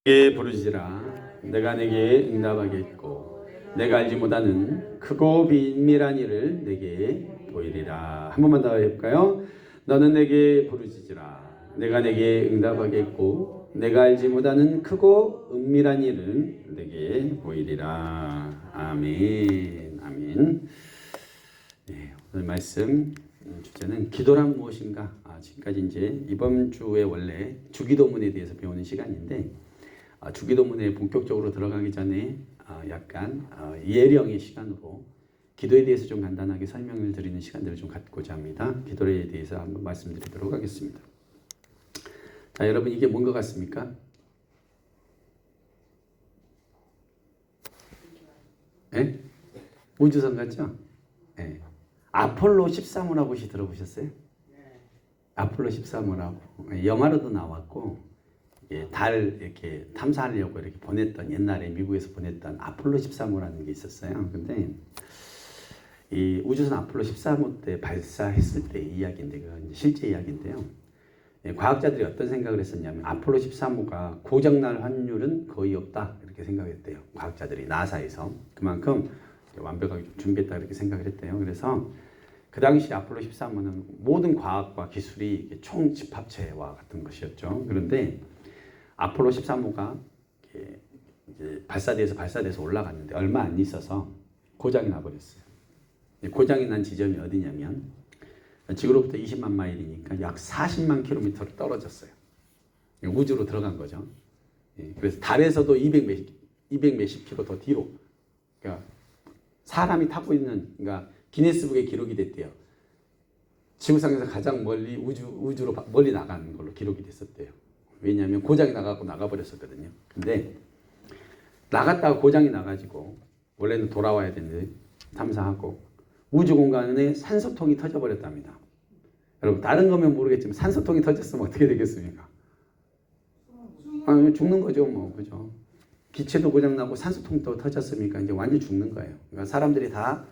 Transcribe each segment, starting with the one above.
내게 부르짖으라. 내가 내게 응답하겠고 내가 알지 못하는 크고 비밀한 일을 내게 보이리라. 한 번만 더 해볼까요? 너는 내게 부르짖으라. 내가 내게 응답하겠고 내가 알지 못하는 크고 은밀한 일을 내게 보이리라. 아멘. 아멘. 네, 오늘 말씀 주제는 기도란 무엇인가? 지금까지 이제 이번 주에 원래 주기도문에 대해서 배우는 시간인데 주기도문에 본격적으로 들어가기 전에 약간 예령의 시간으로 기도에 대해서 좀 간단하게 설명을 드리는 시간들을 좀 갖고자 합니다. 기도에 대해서 한번 말씀드리도록 하겠습니다. 자, 여러분 이게 뭔 것 같습니까? 네? 우주선 같죠? 네. 아폴로 13호라고 혹시 들어보셨어요? 아폴로 13호라고 영화로도 나왔고 달 이렇게 탐사하려고 이렇게 보냈던 옛날에 미국에서 보냈던 아폴로 13호라는 게 있었어요. 근데 이 우주선 아폴로 13호 때 발사했을 때 이야기인데 그건 실제 이야기인데요. 과학자들이 어떤 생각을 했었냐면 아폴로 13호가 고장날 확률은 거의 없다 이렇게 생각했대요. 과학자들이 나사에서 그만큼 완벽하게 준비했다 이렇게 생각을 했대요. 그래서 그 당시 아폴로 13호는 모든 과학과 기술이 총집합체와 같은 것이었죠. 그런데 아폴로 13호가 이제 발사돼서 올라갔는데 얼마 안 있어서 고장이 나버렸어요. 고장이 난 지점이 어디냐면 지구로부터 20만 마일이니까 약 40만 킬로미터로 떨어졌어요. 우주로 들어간 거죠. 그래서 달에서도 200 몇십 킬로 더 뒤로. 그러니까 사람이 타고 있는, 그러니까 기네스북에 기록이 됐대요. 지구상에서 가장 멀리 우주로 멀리 나가는 걸로 기록이 됐었대요. 왜냐하면 고장이 나가버렸었거든요. 근데 나갔다가 고장이 나가지고 원래는 돌아와야 되는데 탐사하고 우주 공간에 산소통이 터져버렸답니다. 여러분 다른 거면 모르겠지만 산소통이 터졌으면 어떻게 되겠습니까? 죽는 거죠, 뭐 그죠? 기체도 고장나고 산소통도 터졌으니까 이제 완전 죽는 거예요. 그러니까 사람들이 다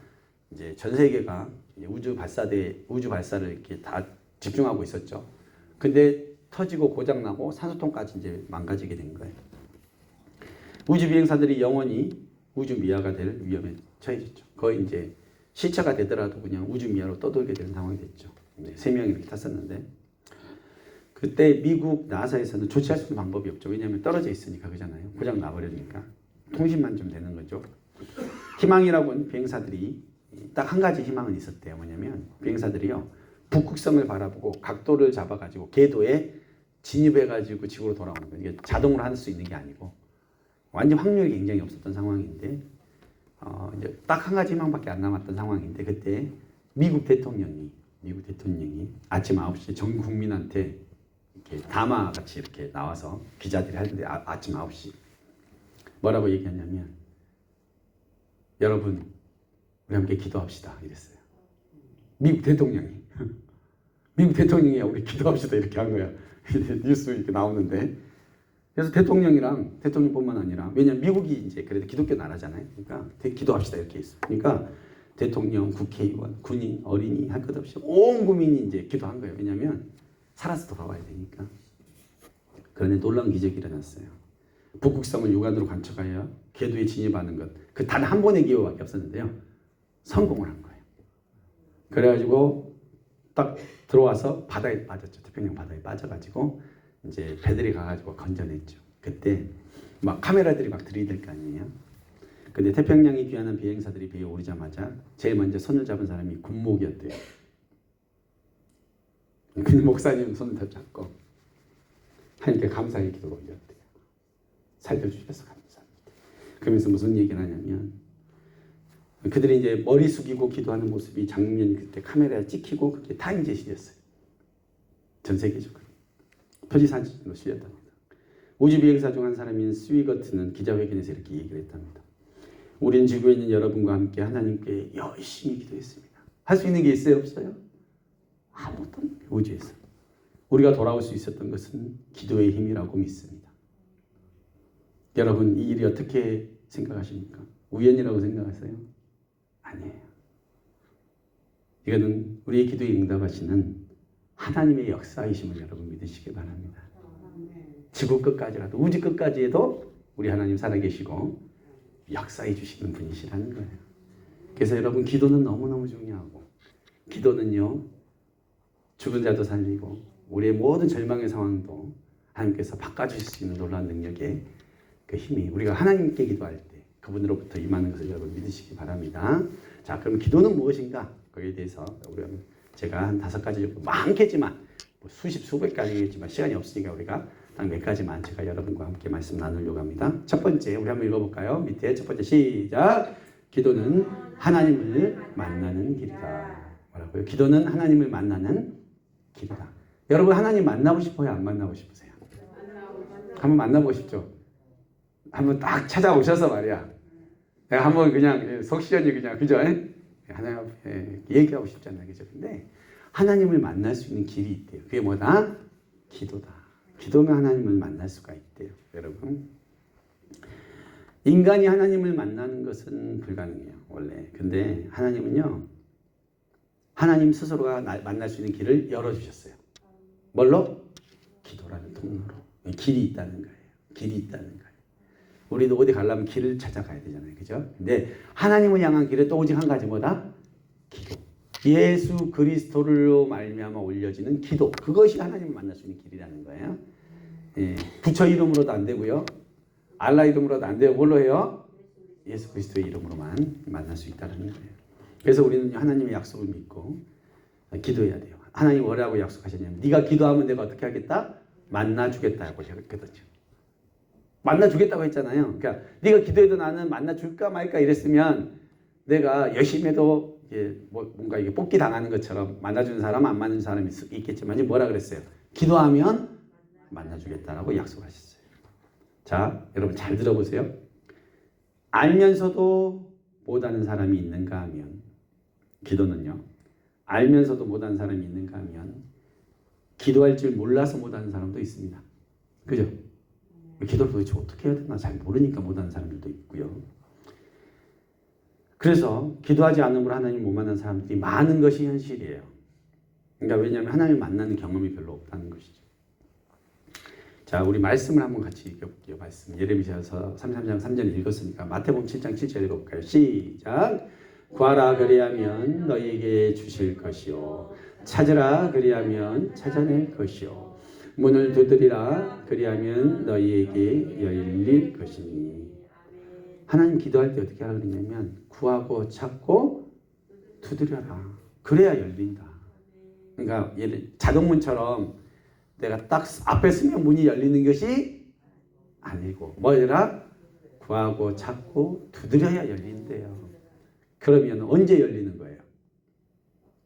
이제 전 세계가 우주 발사를 이렇게 다 집중하고 있었죠. 근데 터지고 고장나고 산소통까지 이제 망가지게 된 거예요. 우주 비행사들이 영원히 우주 미아가 될 위험에 처해졌죠. 거의 이제 시차가 되더라도 그냥 우주 미아로 떠돌게 되는 상황이 됐죠. 3명이 이렇게 탔었는데 그때 미국 나사에서는 조치할 수 있는 방법이 없죠. 왜냐하면 떨어져 있으니까 그잖아요. 고장 나버리니까 통신만 좀 되는 거죠. 희망이라고는 비행사들이 딱 한 가지 희망은 있었대요. 뭐냐면 비행사들이요 북극성을 바라보고 각도를 잡아가지고 궤도에 진입해가지고 지구로 돌아오는 거예요. 이게 자동으로 할 수 있는 게 아니고 완전 확률이 굉장히 없었던 상황인데 이제 딱 한 가지 희망밖에 안 남았던 상황인데 그때 미국 대통령이 아침 9시에 전 국민한테 이렇게 담화 같이 이렇게 나와서 기자들이 할 때 아침 9시 뭐라고 얘기하냐면 여러분 우리 함께 기도합시다 이랬어요. 미국 대통령이 우리 기도합시다 이렇게 한 거야. 뉴스 이렇게 나오는데 그래서 대통령뿐만 아니라 왜냐면 미국이 이제 그래도 기독교 나라잖아요. 그러니까 기도합시다 이렇게 있어. 그러니까 대통령, 국회의원, 군인, 어린이 할 것 없이 온 국민이 이제 기도한 거예요. 왜냐면 살아서 돌아와야 되니까. 그런데 놀라운 기적이 일어났어요. 북극성을 육안으로 관측하여 궤도에 진입하는 것. 그 단 한 번의 기회밖에 없었는데요. 성공을 한 거예요. 그래가지고 딱 들어와서 바다에 빠졌죠. 태평양 바다에 빠져가지고 이제 배들이 가가지고 건져냈죠. 그때 막 카메라들이 막 들이댈 거 아니에요. 근데 태평양에 귀환한 비행사들이 배에 오르자마자 제일 먼저 손을 잡은 사람이 군목이었대요. 근데 목사님 손을 다 잡고 하나님께 감사의 기도를 올렸대요. 살려주셔서 감사합니다. 그러면서 무슨 얘기를 하냐면 그들이 이제 머리 숙이고 기도하는 모습이 장면이 그때 카메라에 찍히고 그게 타임제시였어요. 전 세계적으로. 표지사진으로 실렸답니다. 우주 비행사 중 한 사람인 스위거트는 기자회견에서 이렇게 얘기를 했답니다. 우린 지구에 있는 여러분과 함께 하나님께 열심히 기도했습니다. 할 수 있는 게 있어요? 없어요? 아무것도 없는 우주에서. 우리가 돌아올 수 있었던 것은 기도의 힘이라고 믿습니다. 여러분 이 일이 어떻게 생각하십니까? 우연이라고 생각하세요? 아니에요. 이거는 우리의 기도에 응답하시는 하나님의 역사이심을 여러분 믿으시기 바랍니다. 지구 끝까지라도 우주 끝까지에도 우리 하나님 살아계시고 역사해 주시는 분이시라는 거예요. 그래서 여러분 기도는 너무너무 중요하고 기도는요 죽은 자도 살리고 우리의 모든 절망의 상황도 하나님께서 바꿔주실 수 있는 놀라운 능력의 그 힘이 우리가 하나님께 기도할 때 그분으로부터 임하는 것을 여러분 믿으시기 바랍니다. 자, 그럼 기도는 무엇인가? 거기에 대해서 제가 한 5가지 정도 많겠지만 뭐 수백 가지겠지만 시간이 없으니까 우리가 딱 몇 가지만 제가 여러분과 함께 말씀 나누려고 합니다. 첫 번째 우리 한번 읽어볼까요? 밑에 첫 번째 시작. 기도는 하나님을 만나는 길이다. 뭐라고요? 기도는 하나님을 만나는 길이다. 여러분 하나님 만나고 싶어요? 안 만나고 싶으세요? 한번 만나보고 싶죠? 한번 딱 찾아오셔서 말이야. 내가 한번 그냥 속 시원히 그냥 그죠? 하나님 앞에 얘기하고 싶잖아요. 그죠? 근데 하나님을 만날 수 있는 길이 있대요. 그게 뭐다? 기도다. 기도면 하나님을 만날 수가 있대요. 여러분. 인간이 하나님을 만나는 것은 불가능해요. 원래. 근데 하나님은요. 하나님 스스로가 만날 수 있는 길을 열어주셨어요. 뭘로? 기도라는 통로로. 길이 있다는 거예요. 길이 있다는 거예요. 우리도 어디 가려면 길을 찾아가야 되잖아요. 그죠? 근데 하나님을 향한 길은 또 오직 한 가지 뭐다? 기도. 예수 그리스도로 말미암아 올려지는 기도. 그것이 하나님을 만날 수 있는 길이라는 거예요. 예, 부처 이름으로도 안 되고요. 알라 이름으로도 안 되고 뭘로 해요? 예수 그리스도의 이름으로만 만날 수 있다는 거예요. 그래서 우리는 하나님의 약속을 믿고 기도해야 돼요. 하나님 뭐라고 약속하셨냐면 네가 기도하면 내가 어떻게 하겠다? 만나주겠다고 했거든요. 만나주겠다고 했잖아요. 그러니까 네가 기도해도 나는 만나줄까 말까 이랬으면 내가 열심히 해도 뭔가 이게 뽑기 당하는 것처럼 만나주는 사람 안 만나주는 사람이 있겠지만 뭐라 그랬어요? 기도하면 만나주겠다라고 약속하셨어요. 자, 여러분 잘 들어보세요. 알면서도 못하는 사람이 있는가 하면 기도는요. 알면서도 못하는 사람이 있는가 하면 기도할 줄 몰라서 못하는 사람도 있습니다. 그죠? 기도를 도대체 어떻게 해야 되나 잘 모르니까 못하는 사람들도 있고요. 그래서 기도하지 않음으로 하나님 못 만난 사람들이 많은 것이 현실이에요. 그러니까 왜냐하면 하나님을 만나는 경험이 별로 없다는 것이죠. 자, 우리 말씀을 한번 같이 읽어볼게요. 말씀 예레미야서 33장 3절 읽었으니까 마태복음 7장 7절 읽어볼까요? 시작. 구하라 그리하면 너희에게 주실 것이요 찾으라 그리하면 찾아낼 것이요 문을 두드리라 그리하면 너희에게 열릴 것이니. 하나님 기도할 때 어떻게 하라 그러냐면 구하고 찾고 두드려라. 그래야 열린다. 그러니까 자동문처럼 내가 딱 앞에 쓰면 문이 열리는 것이 아니고 뭐라? 구하고 찾고 두드려야 열린대요. 그러면 언제 열리는 거예요?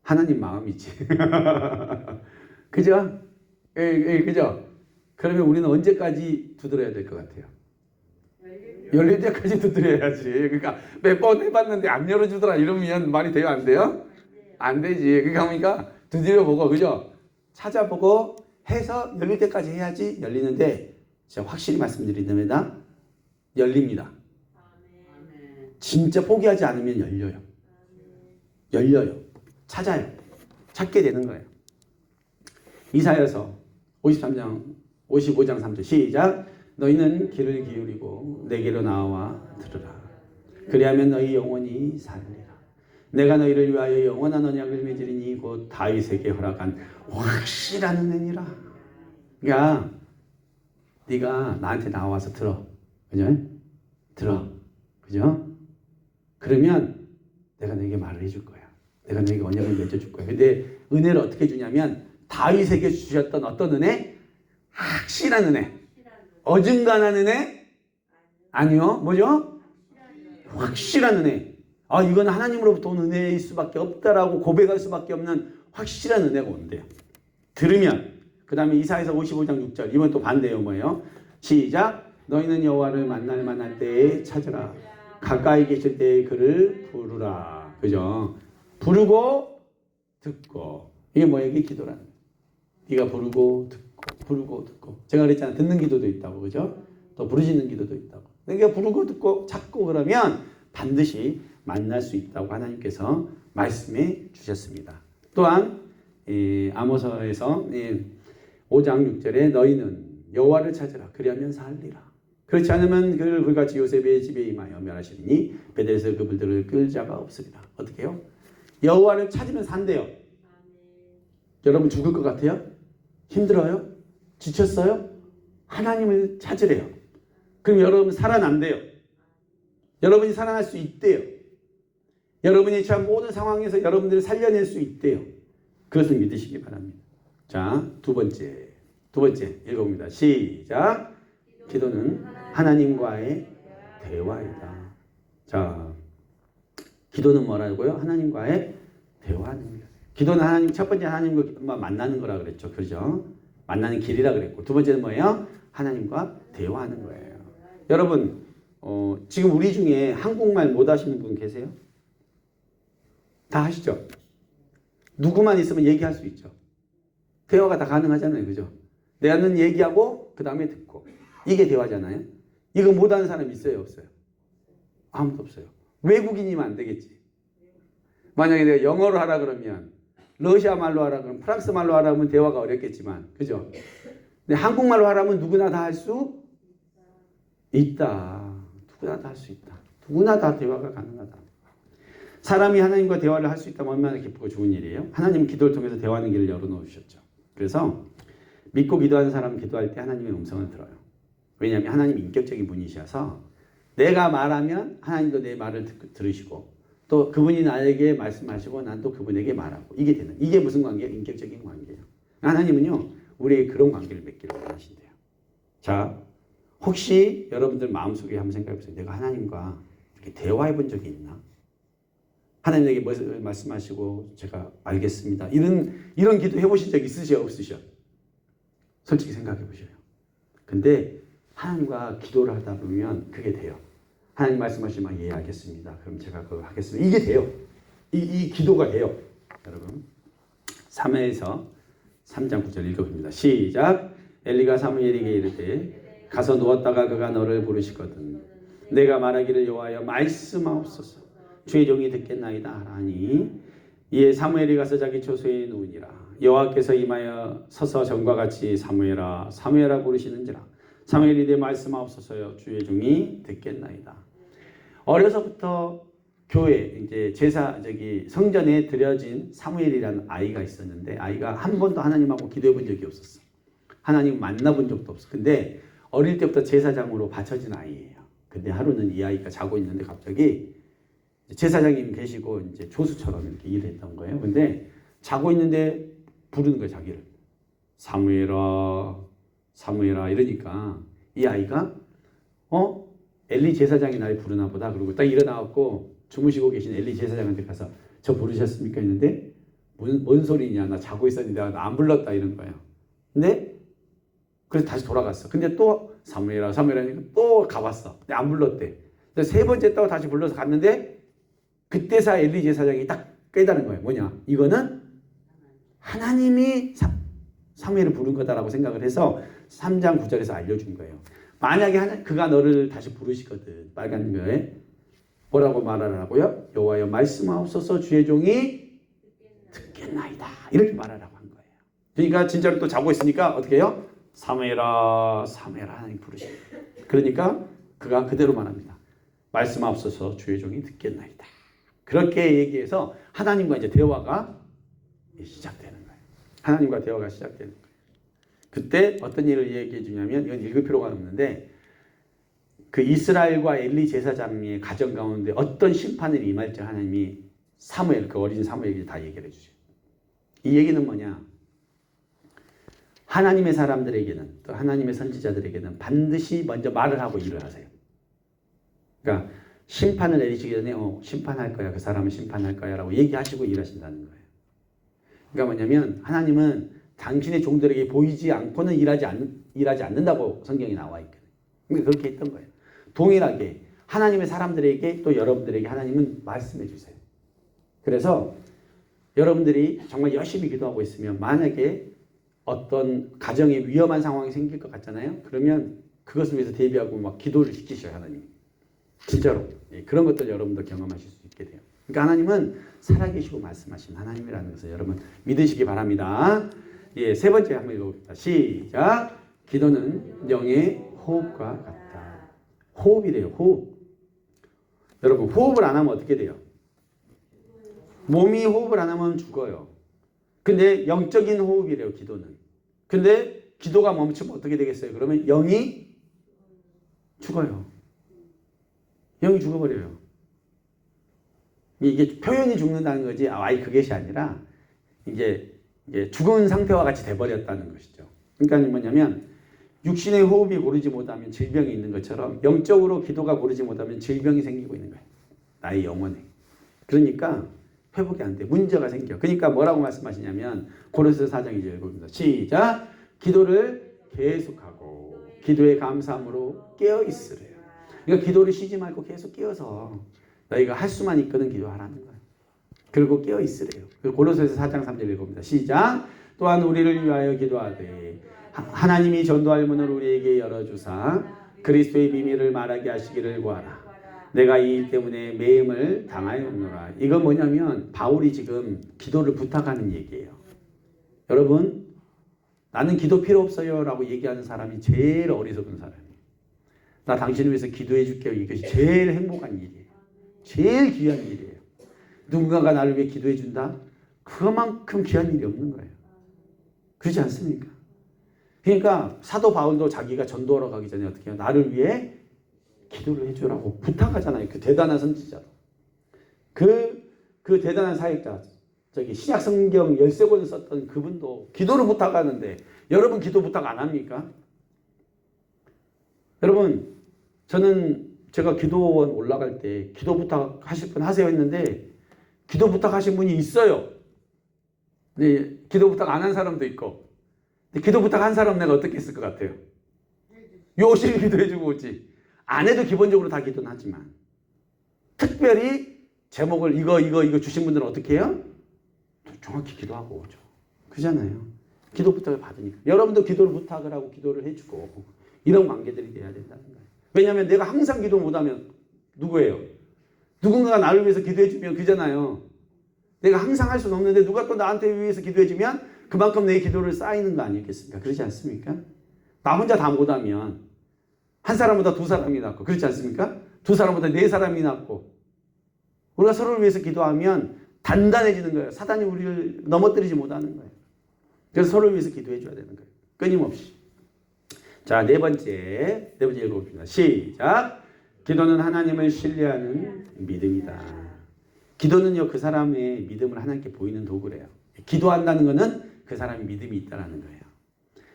하나님 마음이지. 그죠? 그죠? 그러면 우리는 언제까지 두드려야 될 것 같아요? 열릴 때까지 두드려야지. 그러니까 몇 번 해봤는데 안 열어주더라 이러면 말이 돼요? 안 돼요? 안 되지. 그러니까 두드려보고 그죠? 찾아보고 해서 열릴 때까지 해야지 열리는데 제가 확실히 말씀드린답니다. 열립니다. 진짜 포기하지 않으면 열려요. 열려요. 찾아요. 찾게 되는 거예요. 이사야서 55장 3절 시작. 너희는 귀를 기울이고 내게로 나와 들으라. 그리하면 너희 영혼이 살리라. 내가 너희를 위하여 영원한 언약을 맺으리니 곧 다윗에게 허락한 확실한 은혜니라. 그러니까 네가 나한테 나와서 들어. 그죠? 들어. 그죠? 그러면 내가 너에게 말을 해줄 거야. 내가 너에게 언약을 맺어줄 거야. 근데 은혜를 어떻게 주냐면 다윗에게 주셨던 어떤 은혜? 확실한 은혜. 어중간한 은혜? 아니요. 뭐죠? 확실한 은혜. 아, 이건 하나님으로부터 온 은혜일 수밖에 없다라고 고백할 수밖에 없는 확실한 은혜가 온대요. 들으면. 그 다음에 이사야서 55장 6절. 이번 또 반대요. 뭐예요? 시작. 너희는 여호와를 만날 때에 찾으라. 가까이 계실 때에 그를 부르라. 그죠? 부르고 듣고. 이게 뭐예요? 이게 기도라는 거예요. 네가 부르고 듣고. 제가 그랬잖아요. 듣는 기도도 있다고. 그죠? 또 부르짖는 기도도 있다고. 내가 부르고 듣고 찾고 그러면 반드시 만날 수 있다고 하나님께서 말씀해 주셨습니다. 또한 아모스에서 5장 6절에 너희는 여호와를 찾으라. 그리하면 살리라. 그렇지 않으면 그를 불같이 요셉의 집에 임하여 멸하시리니 베델에서 그들을 끌 자가 없으리라. 어떻게 해요? 여호와를 찾으면 산대요. 여러분 죽을 것 같아요? 힘들어요? 지쳤어요? 하나님을 찾으래요. 그럼 여러분 살아난대요. 여러분이 살아날 수 있대요. 여러분이 처한 모든 상황에서 여러분들을 살려낼 수 있대요. 그것을 믿으시기 바랍니다. 자, 두 번째 읽어봅니다. 시작. 기도는 하나님과의 대화이다. 자, 기도는 뭐라고요? 하나님과의 대화하는 거예요. 기도는 하나님, 첫 번째 하나님과 만나는 거라 그랬죠. 그렇죠? 만나는 길이라 그랬고, 두 번째는 뭐예요? 하나님과 대화하는 거예요. 여러분, 지금 우리 중에 한국말 못 하시는 분 계세요? 다 하시죠? 누구만 있으면 얘기할 수 있죠. 대화가 다 가능하잖아요. 그죠? 내는 얘기하고 그 다음에 듣고. 이게 대화잖아요. 이거 못하는 사람 있어요? 없어요? 아무도 없어요. 외국인이면 안 되겠지. 만약에 내가 영어로 하라 그러면, 러시아 말로 하라 그러면, 프랑스 말로 하라 그러면 대화가 어렵겠지만, 그죠? 근데 한국말로 하라면 누구나 다 할 수 있다. 누구나 다 할 수 있다. 누구나 다 대화가 가능하다. 사람이 하나님과 대화를 할 수 있다면 얼마나 기쁘고 좋은 일이에요. 하나님은 기도를 통해서 대화하는 길을 열어놓으셨죠. 그래서 믿고 기도하는 사람은 기도할 때 하나님의 음성을 들어요. 왜냐하면 하나님이 인격적인 분이셔서 내가 말하면 하나님도 내 말을 들으시고 또 그분이 나에게 말씀하시고 난 또 그분에게 말하고 이게 무슨 관계예요? 인격적인 관계예요. 하나님은요 우리에게 그런 관계를 맺기를 원하신대요. 자, 혹시 여러분들 마음속에 한번 생각해 보세요. 내가 하나님과 이렇게 대화해 본 적이 있나? 하나님에게 무엇을 말씀하시고 제가 알겠습니다. 이런 기도 해보신 적 있으셔 없으셔? 솔직히 생각해 보셔요. 근데 하나님과 기도를 하다 보면 그게 돼요. 하나님 말씀하시면 예 알겠습니다. 그럼 제가 그거 하겠습니다. 이게 돼요. 이 기도가 돼요. 여러분 사무엘서 3장 9절 읽어봅니다. 시작. 엘리가 사무엘에게 이르되 가서 누웠다가 그가 너를 부르시거든 내가 말하기를 여호와여 말씀하옵소서 주의 종이 듣겠나이다 하니 이에 사무엘이 가서 자기 처소에 누우니라. 여호와께서 임하여 서서 전과 같이 사무엘아 사무엘아 부르시는지라. 사무엘이 내 말씀하옵소서여 주의 종이 듣겠나이다. 어려서부터 교회 이제 성전에 드려진 사무엘이라는 아이가 있었는데 아이가 한 번도 하나님하고 기도해 본 적이 없었어. 하나님 만나본 적도 없어. 근데 어릴 때부터 제사장으로 바쳐진 아이예요. 근데 하루는 이 아이가 자고 있는데 갑자기 제사장님 계시고 이제 조수처럼 이렇게 일을 했던 거예요. 근데 자고 있는데 부르는 거예요, 자기를. 사무엘아, 사무엘아 이러니까 이 아이가 엘리 제사장이 날 부르나 보다. 그리고 딱 일어나갖고 주무시고 계신 엘리 제사장한테 가서 저 부르셨습니까? 했는데 뭔 소리냐? 나 자고 있었는데 안 불렀다 이런 거예요. 근데 그래서 다시 돌아갔어. 근데 또 사무엘아, 사무엘아 하니까 또 가봤어. 근데 안 불렀대. 세 번째 또 다시 불러서 갔는데 그때서 엘리 제사장이 딱 깨달은 거예요. 뭐냐? 이거는 하나님이 사무엘을 부른 거다라고 생각을 해서 3장 9절에서 알려준 거예요. 만약에 그가 너를 다시 부르시거든. 빨간 거에 뭐라고 말하라고요? 여호와여 말씀하옵소서 주의 종이 듣겠나이다. 이렇게 말하라고 한 거예요. 그러니까 진짜로 또 자고 있으니까 어떻게 해요? 사무엘아, 사무엘아 하나님 부르시고. 그러니까 그가 그대로 말합니다. 말씀하옵소서 주의 종이 듣겠나이다. 그렇게 얘기해서 하나님과 이제 대화가 시작되는 거예요. 하나님과 대화가 시작되는 거예요. 그때 어떤 일을 얘기해 주냐면 이건 읽을 필요가 없는데 그 이스라엘과 엘리 제사장의 가정 가운데 어떤 심판을 임할지 하나님이 사무엘 그 어린 사무엘에게 다 얘기를 해주죠. 이 얘기는 뭐냐? 하나님의 사람들에게는 또 하나님의 선지자들에게는 반드시 먼저 말을 하고 일을 하세요. 그러니까 심판을 내리시기 전에 심판할 거야. 그 사람은 심판할 거야 라고 얘기하시고 일하신다는 거예요. 그러니까 뭐냐면 하나님은 당신의 종들에게 보이지 않고는 일하지 않는다고 성경에 나와 있거든요. 그러니까 그렇게 했던 거예요. 동일하게 하나님의 사람들에게 또 여러분들에게 하나님은 말씀해 주세요. 그래서 여러분들이 정말 열심히 기도하고 있으면 만약에 어떤 가정에 위험한 상황이 생길 것 같잖아요. 그러면 그것을 위해서 대비하고 막 기도를 시키셔요. 하나님. 진짜로. 그런 것들 여러분도 경험하실 수 있게 돼요. 그러니까 하나님은 살아계시고 말씀하신 하나님이라는 것을 여러분 믿으시기 바랍니다. 세 번째 한번 읽어봅니다. 시작. 기도는 영의 호흡과 같다. 호흡이래요. 호흡. 여러분 호흡을 안 하면 어떻게 돼요? 몸이 호흡을 안 하면 죽어요. 근데 영적인 호흡이래요. 기도는. 근데 기도가 멈추면 어떻게 되겠어요? 그러면 영이 죽어요. 영이 죽어버려요. 이게 표현이 죽는다는 거지 아예 그것이 아니라 이게 죽은 상태와 같이 돼버렸다는 것이죠. 그러니까 뭐냐면 육신의 호흡이 고르지 못하면 질병이 있는 것처럼 영적으로 기도가 고르지 못하면 질병이 생기고 있는 거예요. 나의 영혼에. 그러니까 회복이 안 돼. 문제가 생겨. 그러니까 뭐라고 말씀하시냐면 고린도서 4장 2절 읽어봅니다. 시작. 기도를 계속하고 기도에 감사함으로 깨어 있으래요. 그러니까 기도를 쉬지 말고 계속 깨어서 너희가 할 수만 있거든 기도하라는 거예요. 그리고 깨어 있으래요. 고린도서 4장 3절 읽어봅니다. 시작. 또한 우리를 위하여 기도하되 하나님이 전도할 문을 우리에게 열어주사 그리스도의 비밀을 말하게 하시기를 구하라. 내가 이 일 때문에 매임을 당하였노라. 이건 뭐냐면 바울이 지금 기도를 부탁하는 얘기예요. 여러분 나는 기도 필요 없어요 라고 얘기하는 사람이 제일 어리석은 사람이에요. 나 당신을 위해서 기도해 줄게요. 이것이 제일 행복한 일이에요. 제일 귀한 일이에요. 누군가가 나를 위해 기도해 준다? 그만큼 귀한 일이 없는 거예요. 그렇지 않습니까? 그러니까 사도 바울도 자기가 전도하러 가기 전에 어떻게 해요? 나를 위해 기도를 해주라고 부탁하잖아요. 그 대단한 선지자로. 그 대단한 사역자, 저기 신약 성경 13권을 썼던 그분도 기도를 부탁하는데 여러분 기도 부탁 안 합니까? 여러분 제가 기도원 올라갈 때 기도 부탁하실 분 하세요 했는데 기도 부탁하신 분이 있어요. 근데 기도 부탁 안 한 사람도 있고 근데 기도 부탁한 사람 내가 어떻게 했을 것 같아요? 열심히 기도해주고 오지. 안 해도 기본적으로 다 기도는 하지만 특별히 제목을 이거 주신 분들은 어떻게 해요? 정확히 기도하고 오죠. 그잖아요. 기도 부탁을 받으니까. 여러분도 기도를 부탁을 하고 기도를 해주고 이런 관계들이 돼야 된다는 거예요. 왜냐하면 내가 항상 기도 못하면 누구예요? 누군가가 나를 위해서 기도해주면 그잖아요. 내가 항상 할 수는 없는데 누가 또 나한테 위해서 기도해주면 그만큼 내 기도를 쌓이는 거 아니겠습니까? 그렇지 않습니까? 나 혼자 다 못하면 한 사람보다 두 사람이 낫고 그렇지 않습니까? 두 사람보다 네 사람이 낫고 우리가 서로를 위해서 기도하면 단단해지는 거예요. 사단이 우리를 넘어뜨리지 못하는 거예요. 그래서 서로를 위해서 기도해 줘야 되는 거예요. 끊임없이. 자, 네 번째 읽어봅시다. 시작. 기도는 하나님을 신뢰하는 믿음이다. 기도는요, 그 사람의 믿음을 하나님께 보이는 도구래요. 기도한다는 것은 그 사람이 믿음이 있다는 거예요.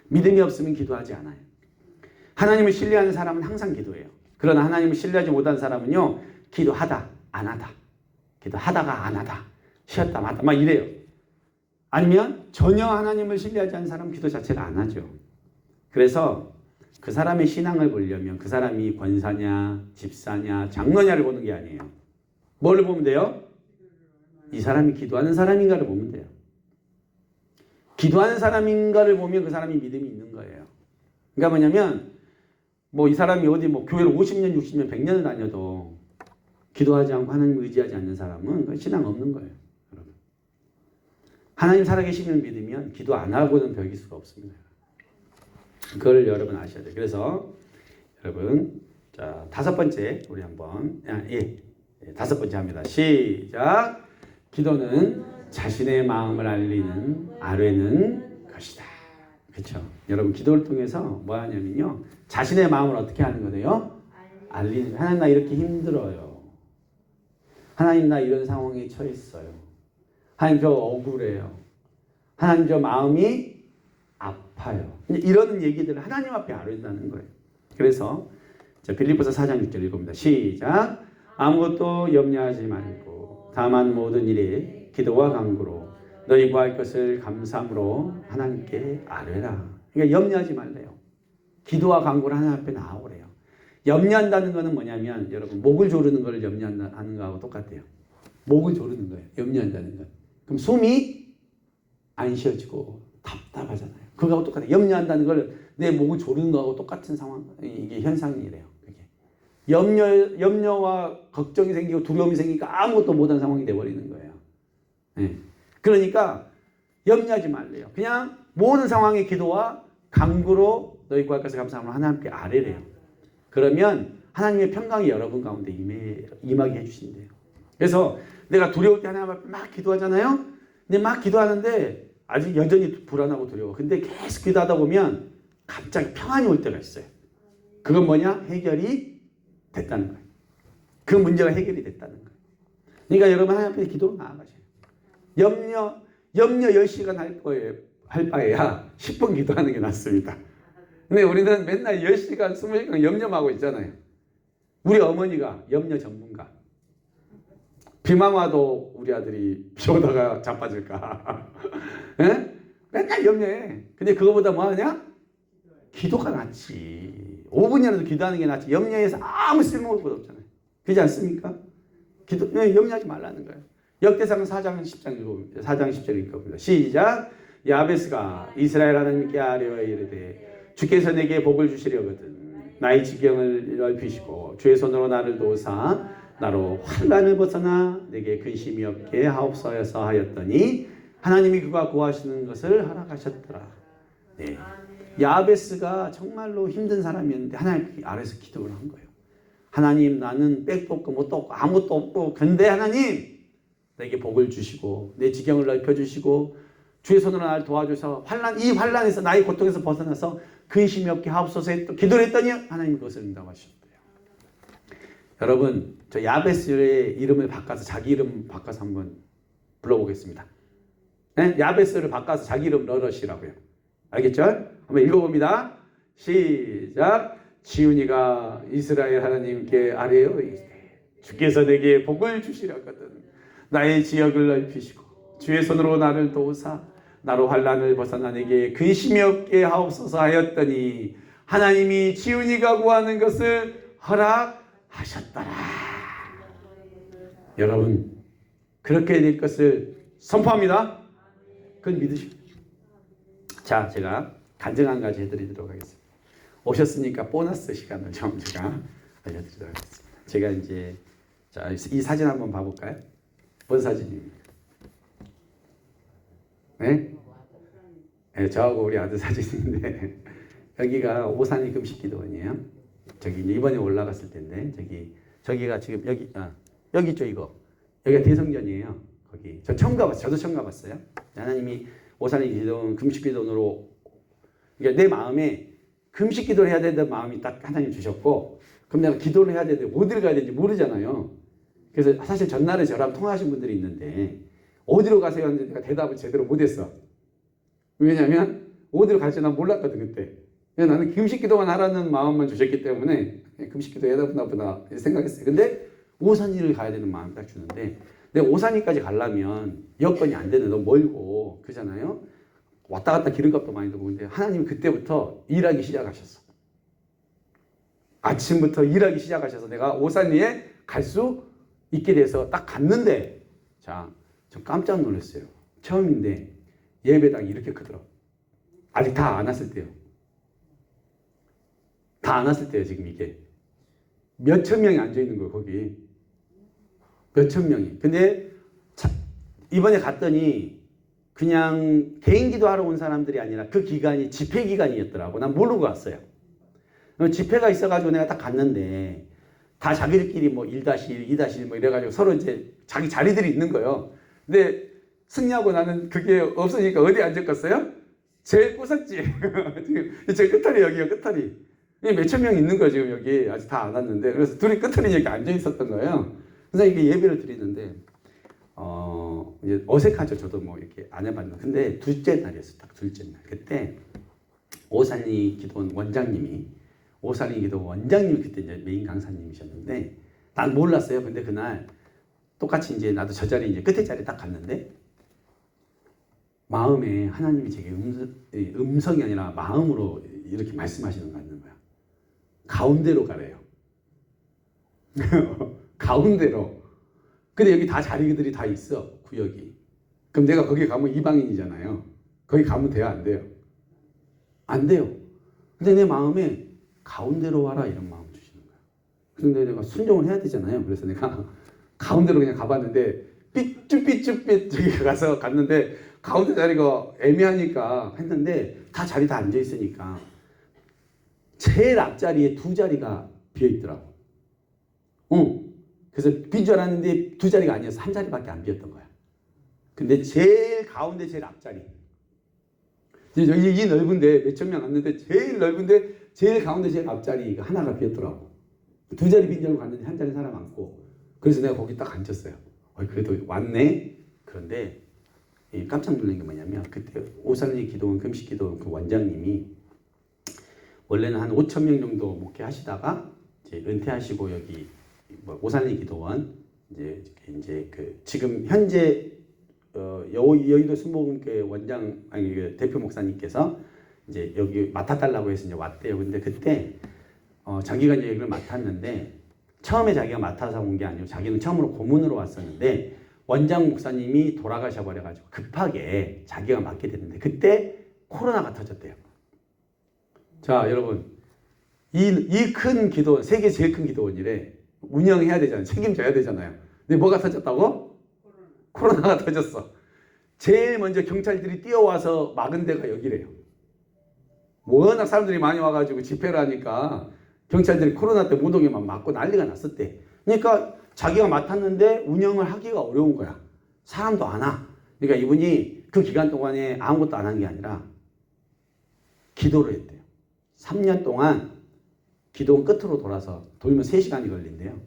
믿음이 없으면 기도하지 않아요. 하나님을 신뢰하는 사람은 항상 기도해요. 그러나 하나님을 신뢰하지 못한 사람은요, 기도하다, 안 하다. 기도하다가 안 하다. 쉬었다, 마다. 막 이래요. 아니면 전혀 하나님을 신뢰하지 않는 사람은 기도 자체를 안 하죠. 그래서 그 사람의 신앙을 보려면 그 사람이 권사냐, 집사냐, 장로냐를 보는 게 아니에요. 뭘 보면 돼요? 이 사람이 기도하는 사람인가를 보면 돼요. 기도하는 사람인가를 보면 그 사람이 믿음이 있는 거예요. 그러니까 뭐냐면 이 사람이 어디 교회를 50년, 60년, 100년을 다녀도 기도하지 않고 하나님을 의지하지 않는 사람은 신앙 없는 거예요. 여러분. 하나님 살아계시는 믿으면 기도 안 하고는 벽일 수가 없습니다. 그걸 여러분 아셔야 돼요. 그래서 여러분 자 5번째 우리 한번 다섯 번째 합니다. 시작. 기도는 자신의 마음을 아뢰는 것이다. 그렇죠? 여러분 기도를 통해서 뭐 하냐면요. 자신의 마음을 어떻게 하는 거예요? 알리는. 하나님 나 이렇게 힘들어요. 하나님 나 이런 상황에 처했어요. 하나님 저 억울해요. 하나님 저 마음이 아파요. 이런 얘기들을 하나님 앞에 아뢰는다는 거예요. 그래서 빌립보서 4장 6절 읽어봅니다. 시작. 아무것도 염려하지 말고 다만 모든 일에 기도와 간구로 너희 구할 것을 감사함으로 하나님께 아뢰라. 그러니까 염려하지 말래요. 기도와 간구를 하나님 앞에 나오래요. 염려한다는 것은 뭐냐면 여러분 목을 조르는 걸 염려하는 거하고 똑같아요. 목을 조르는 거예요. 염려한다는 건. 그럼 숨이 안 쉬어지고 답답하잖아요. 그거하고 똑같아요. 염려한다는 걸 내 목을 조르는 거하고 똑같은 상황, 이게 현상이래요. 그게. 염려와 걱정이 생기고 두려움이 생기니까 아무것도 못한 상황이 돼버리는 거예요. 네. 그러니까 염려하지 말래요. 그냥 모든 상황의 기도와 간구로 너희 구할 것을 감사하면 하나님께 아뢰래요. 그러면 하나님의 평강이 여러분 가운데 임하게 해주신대요. 그래서 내가 두려울 때 하나님 앞에 막 기도하잖아요. 근데 막 기도하는데 아직 여전히 불안하고 두려워. 근데 계속 기도하다 보면 갑자기 평안이 올 때가 있어요. 그건 뭐냐? 해결이 됐다는 거예요. 그 문제가 해결이 됐다는 거예요. 그러니까 여러분 하나님 앞에 기도로 나아가셔요. 염려 10시간 할 바에야 10분 기도하는 게 낫습니다. 근데 우리는 맨날 10시간, 20시간 염려하고 있잖아요. 우리 어머니가 염려 전문가. 비만 와도 우리 아들이 비 오다가 자빠질까. 에? 맨날 염려해. 근데 그거보다 뭐 하냐? 기도가 낫지. 5분이라도 기도하는 게 낫지. 염려해서 아무 쓸모없는 것 없잖아요. 그렇지 않습니까? 염려하지 말라는 거예요. 역대상 4장 10장 읽어봅니다. 4장 10절 읽어봅니다. 시작. 야베스가 이스라엘 하나님께 아뢰어 이르되 주께서 내게 복을 주시려거든 나의 지경을 넓히시고 주의 손으로 나를 도우사 나로 환난을 벗어나 내게 근심이 없게 하옵소서 하였더니 하나님이 그가 구하시는 것을 허락하셨더라. 네. 야베스가 정말로 힘든 사람이었는데 하나님 아래서 기도를 한 거예요. 하나님 나는 백도 없고 뭣도 없고 아무것도 없고 근데 하나님 내게 복을 주시고 내 지경을 넓혀주시고 주의 손으로 나를 도와줘서 이 환난에서 나의 고통에서 벗어나서 근심이 없게 하옵소서 기도를 했더니 하나님 그것을 응답하셨대요. 여러분 저 야베스의 이름을 바꿔서 자기 이름 바꿔서 한번 불러보겠습니다. 네? 야베스를 바꿔서 자기 이름 넣으시라고요. 알겠죠? 한번 읽어봅니다. 시작. 지훈이가 이스라엘 하나님께 아뢰어 주께서 내게 복을 주시려거든 나의 지역을 넓히시고 주의 손으로 나를 도우사 나로 환난을 벗어나 내게 근심이 없게 하옵소서 하였더니 하나님이 지훈이가 구하는 것을 허락하셨더라. 여러분 그렇게 될 것을 선포합니다. 그건 믿으십시오. 자, 제가 간증 한 가지 해드리도록 하겠습니다. 오셨으니까 보너스 시간을 좀 제가 알려드리도록 하겠습니다. 제가 이제 자, 이 사진 한번 봐볼까요? 뭔 사진입니까? 네? 네, 저하고 우리 아들 사진인데 여기가 오산이 금식기도원이에요. 저기 이제 이번에 올라갔을 텐데 저기가 지금 여기 있죠 이거. 여기가 대성전이에요. 거기 저 처음 가봤어요. 저도 처음 가봤어요. 하나님이 오산이 기도원 금식기도원으로 그러니까 내 마음에 금식기도를 해야 된다는 마음이 딱 하나님 주셨고 그럼 내가 기도를 해야 되는데 어디를 가야 되는지 모르잖아요. 그래서 사실 전날에 저랑 통화하신 분들이 있는데 어디로 가세요? 하는데 내가 대답을 제대로 못했어. 왜냐면 어디로 갈지 난 몰랐거든 그때. 나는 금식기도만 하라는 마음만 주셨기 때문에 금식기도 해야 되나 보다 생각했어요. 근데 오산리를 가야 되는 마음이 딱 주는데 내가 오산리까지 가려면 여건이 안 되는 너무 멀고 그러잖아요. 왔다 갔다 기름값도 많이 들고 근데 하나님이 그때부터 일하기 시작하셨어. 아침부터 일하기 시작하셔서 내가 오산리에 갈 수 있게 돼서 딱 갔는데 자, 저 깜짝 놀랐어요. 처음인데 예배당이 이렇게 크더라고. 아직 다 안 왔을 때요. 다 안 왔을 때요 지금 이게. 몇천 명이 앉아있는 거예요 거기. 몇천 명이. 근데 이번에 갔더니 그냥 개인 기도하러 온 사람들이 아니라 그 기간이 집회 기간이었더라고. 난 모르고 갔어요. 집회가 있어가지고 내가 딱 갔는데 다 자기들끼리 뭐 1-1, 2-1 뭐 이래가지고 서로 이제 자기 자리들이 있는 거예요. 근데 승리하고 나는 그게 없으니까 어디 앉았겠어요? 제일 꼬삭지. 지금 제 끝털이 여기요 끝털이. 몇천 명 있는 거예요 지금 여기. 아직 다 안 왔는데. 그래서 둘이 끝털이 여기 앉아 있었던 거예요. 그래서 이게 예배를 드리는데 이제 어색하죠. 저도 뭐 이렇게 안 해봤는데. 근데 둘째 날이었어요. 딱 둘째 날. 그때 오산리 기도원 원장님이 그때 이제 메인 강사님이셨는데 난 몰랐어요. 근데 그날 똑같이 이제 나도 저 자리 이제 끝에 자리 딱 갔는데 마음에 하나님이 제게 음성이 아니라 마음으로 이렇게 말씀하시는 거 같는 거야. 가운데로 가래요. 가운데로. 근데 여기 다 자리들이 다 있어. 구역이. 그럼 내가 거기 가면 이방인이잖아요. 거기 가면 돼요? 안 돼요? 안 돼요. 근데 내 마음에 가운데로 와라 이런 마음을 주시는 거야. 근데 내가 순종을 해야 되잖아요. 그래서 내가 가운데로 그냥 가봤는데 삐쭉삐쭉삐 저기 가서 갔는데 가운데 자리가 애매하니까 했는데 다 자리 다 앉아 있으니까 제일 앞자리에 두 자리가 비어있더라고. 그래서 빈 줄 알았는데 두 자리가 아니어서 한 자리밖에 안 비었던 거야. 근데 제일 가운데 제일 앞자리. 여기 이 넓은데 몇천 명 왔는데 제일 넓은데 제일 가운데 제일 앞자리가 하나가 비었더라고. 두 자리 빈 줄 알고 갔는데 한 자리 사람 많고. 그래서 내가 거기 딱 앉았어요. 그래도 왔네. 그런데 깜짝 놀란 게 뭐냐면 그때 오산리 기도원 금식기도원 그 원장님이 원래는 한 5천 명 정도 목회하시다가 이제 은퇴하시고 여기 오산리 기도원 이제 그 지금 현재 여의도 순복음교회 원장 아니 그 대표 목사님께서 이제 여기 맡아달라고 해서 이제 왔대요. 근데 그때 자기가 이제 여기를 맡았는데 처음에 자기가 맡아서 온 게 아니고 자기는 처음으로 고문으로 왔었는데 원장 목사님이 돌아가셔 버려가지고 급하게 자기가 맡게 됐는데 그때 코로나가 터졌대요. 자 여러분 이 큰 기도원 세계 제일 큰 기도원이래. 운영해야 되잖아요. 책임져야 되잖아요. 근데 뭐가 터졌다고? 코로나가 터졌어. 제일 먼저 경찰들이 뛰어와서 막은 데가 여기래요. 워낙 사람들이 많이 와가지고 집회를 하니까 경찰들이 코로나 때 못 오게만 막고 난리가 났었대. 그러니까 자기가 맡았는데 운영을 하기가 어려운 거야. 사람도 안 와. 그러니까 이분이 그 기간 동안에 아무것도 안 한 게 아니라 기도를 했대요. 3년 동안 기도원 끝으로 돌아서 돌면 3시간이 걸린대요.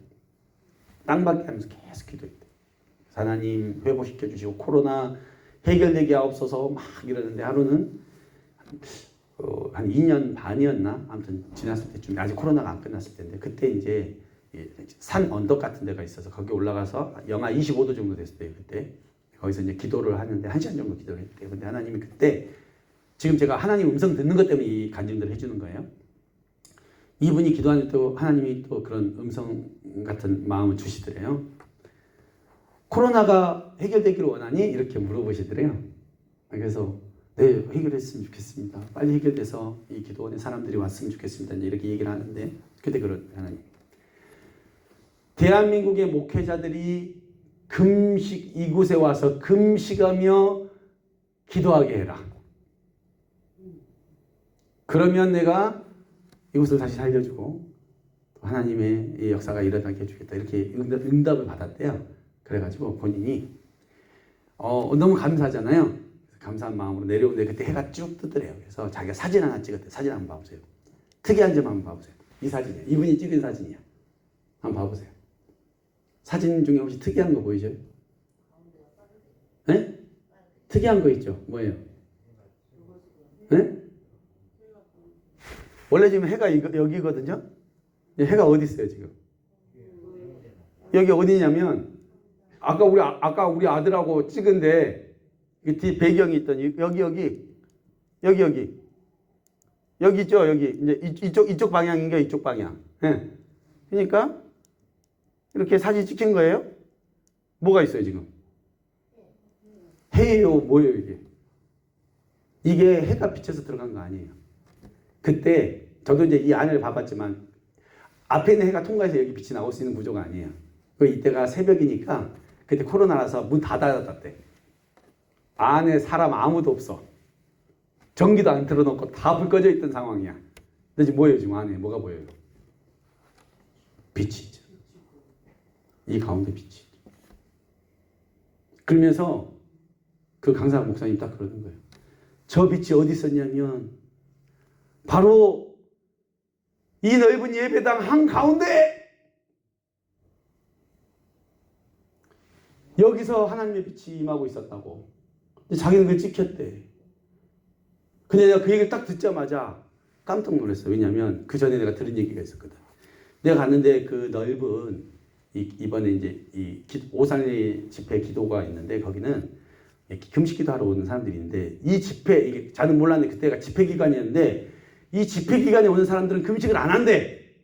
땅받기 하면서 계속 기도했대요. 하나님 회복시켜 주시고 코로나 해결되게 하옵소서 막 이러는데 하루는 한 2년 반이었나? 아무튼 지났을 때쯤 아직 코로나가 안 끝났을 때인데 그때 이제 산 언덕 같은 데가 있어서 거기 올라가서 영하 25도 정도 됐을 때요. 그때 거기서 이제 기도를 하는데 1시간 정도 기도를 했대요. 근데 하나님이 그때 지금 제가 하나님 음성 듣는 것 때문에 이 간증들을 해주는 거예요. 이분이 기도하는 또 하나님이 또 그런 음성 같은 마음을 주시더래요. 코로나가 해결되기를 원하니? 이렇게 물어보시더래요. 그래서 네, 해결했으면 좋겠습니다. 빨리 해결돼서 이 기도원에 사람들이 왔으면 좋겠습니다. 이렇게 얘기를 하는데 그때 그런 하나님. 대한민국의 목회자들이 금식 이곳에 와서 금식하며 기도하게 해라. 그러면 내가 이곳을 다시 살려주고 하나님의 역사가 일어나게 해주겠다. 이렇게 응답을 받았대요. 그래가지고 본인이 너무 감사하잖아요. 감사한 마음으로 내려오는데 그때 해가 쭉 뜨더래요. 그래서 자기가 사진 하나 찍었대. 사진 한번 봐보세요. 특이한 점 한번 봐보세요. 이 사진이에요. 이분이 찍은 사진이야. 한번 봐보세요. 사진 중에 혹시 특이한 거 보이죠? 네? 특이한 거 있죠? 뭐예요? 네? 원래 지금 해가 여기거든요? 해가 어디 있어요, 지금? 여기 어디냐면, 아까 우리 아들하고 찍은데, 뒤 배경이 있던, 여기 있죠, 여기. 이제 이쪽 방향인가, 이쪽 방향. 네. 그러니까, 이렇게 사진 찍힌 거예요? 뭐가 있어요, 지금? 해예요, 뭐예요, 이게? 이게 해가 비쳐서 들어간 거 아니에요. 그때 저도 이제 이 안을 봐봤지만 앞에 있는 해가 통과해서 여기 빛이 나올 수 있는 구조가 아니에요. 이때가 새벽이니까 그때 코로나라서 문 다 닫았대. 안에 사람 아무도 없어. 전기도 안 틀어놓고 다 불 꺼져 있던 상황이야. 근데 지금 뭐예요? 지금 안에 뭐가 보여요? 빛이 있죠. 이 가운데 빛이. 그러면서 그 강사 목사님 딱 그러는 거예요. 저 빛이 어디 있었냐면 바로 이 넓은 예배당 한가운데 여기서 하나님의 빛이 임하고 있었다고. 자기는 그걸 찍혔대. 근데 내가 그 얘기를 딱 듣자마자 깜짝 놀랐어. 왜냐하면 그 전에 내가 들은 얘기가 있었거든. 내가 갔는데 그 넓은 이번에 이제 이 오산리 집회 기도가 있는데 거기는 금식기도 하러 오는 사람들이 있는데 이 집회 이게 저는 몰랐는데 그때가 집회 기간이었는데 이 집회 기간에 오는 사람들은 금식을 안 한대.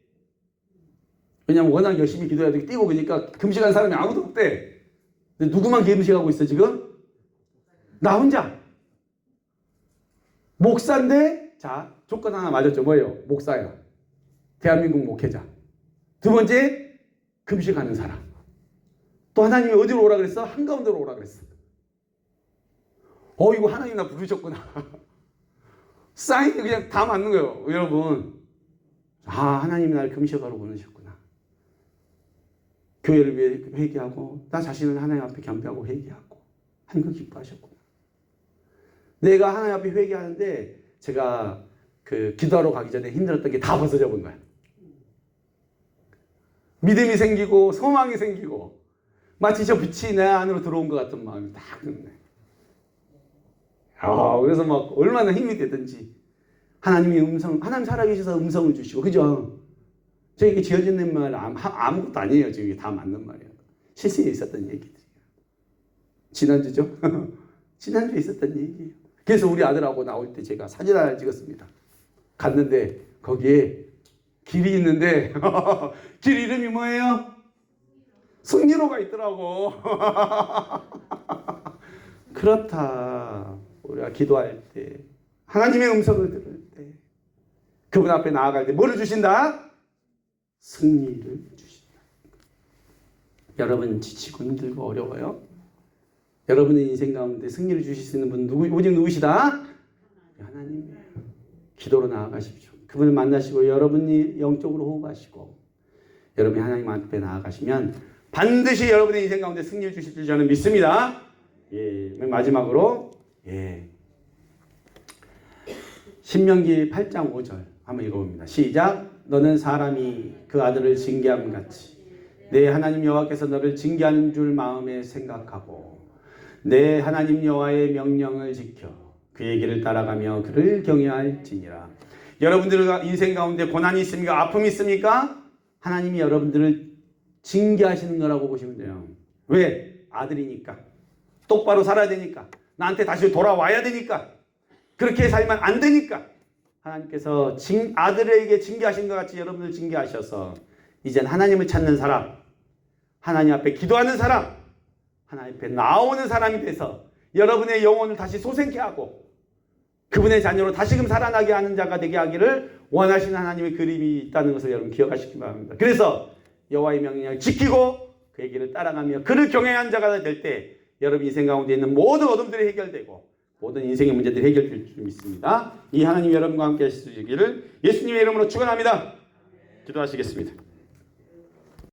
왜냐면 워낙 열심히 기도해야 되고 뛰고 그러니까 금식하는 사람이 아무도 없대. 근데 누구만 금식하고 있어 지금? 나 혼자. 목사인데 자 조건 하나 맞았죠. 뭐예요? 목사야. 대한민국 목회자. 두 번째 금식하는 사람. 또 하나님이 어디로 오라 그랬어? 한가운데로 오라 그랬어. 이거 하나님 나 부르셨구나. 사인이 그냥 다 맞는 거예요. 여러분. 하나님이 나를 금식하러 보내셨구나. 교회를 위해 회개하고 나 자신을 하나님 앞에 겸비하고 회개하고 하는 걸 기뻐하셨구나. 내가 하나님 앞에 회개하는데 제가 그 기도하러 가기 전에 힘들었던 게 다 벗어져 본 거야. 믿음이 생기고 소망이 생기고 마치 저 빛이 내 안으로 들어온 것 같은 마음이 딱 드네. 그래서 막 얼마나 힘이 되든지 하나님이 하나님 살아계셔서 음성을 주시고, 그죠? 저에게 지어진 말 아무것도 아니에요. 지금 이게 다 맞는 말이에요. 실생에 있었던 얘기들이에요. 지난주죠? 지난주에 있었던 얘기예요. 그래서 우리 아들하고 나올 때 제가 사진 하나 찍었습니다. 갔는데 거기에 길이 있는데 길 이름이 뭐예요? 승리로가 있더라고. 그렇다. 우리가 기도할 때 하나님의 음성을 들을 때 그분 앞에 나아갈 때 뭐를 주신다? 승리를 주신다. 여러분 지치고 힘들고 어려워요? 여러분의 인생 가운데 승리를 주실 수 있는 분 오직 누구시다? 하나님이에요. 기도로 나아가십시오. 그분을 만나시고 여러분이 영적으로 호흡하시고 여러분이 하나님 앞에 나아가시면 반드시 여러분의 인생 가운데 승리를 주실 줄 저는 믿습니다. 마지막으로 신명기 8장 5절 한번 읽어봅니다. 시작. 너는 사람이 그 아들을 징계함 같이 내 하나님 여호와께서 너를 징계하는 줄 마음에 생각하고 내 하나님 여호와의 명령을 지켜 그의 길을 따라가며 그를 경외할지니라. 여러분들 인생 가운데 고난이 있습니까? 아픔이 있습니까? 하나님이 여러분들을 징계하시는 거라고 보시면 돼요. 왜? 아들이니까. 똑바로 살아야 되니까. 나한테 다시 돌아와야 되니까. 그렇게 살면 안 되니까. 하나님께서 아들에게 징계하신 것 같이 여러분을 징계하셔서 이젠 하나님을 찾는 사람, 하나님 앞에 기도하는 사람, 하나님 앞에 나오는 사람이 돼서 여러분의 영혼을 다시 솟게 하고 그분의 자녀로 다시금 살아나게 하는 자가 되게 하기를 원하시는 하나님의 그림이 있다는 것을 여러분 기억하시기 바랍니다. 그래서 여호와의 명령을 지키고 그의 길을 따라가며 그를 경외한 자가 될 때 여러분 인생 가운데 있는 모든 어둠들이 해결되고 모든 인생의 문제들이 해결될 줄 믿습니다. 이 하나님 여러분과 함께 하시기를 예수님의 이름으로 축원합니다. 기도하시겠습니다.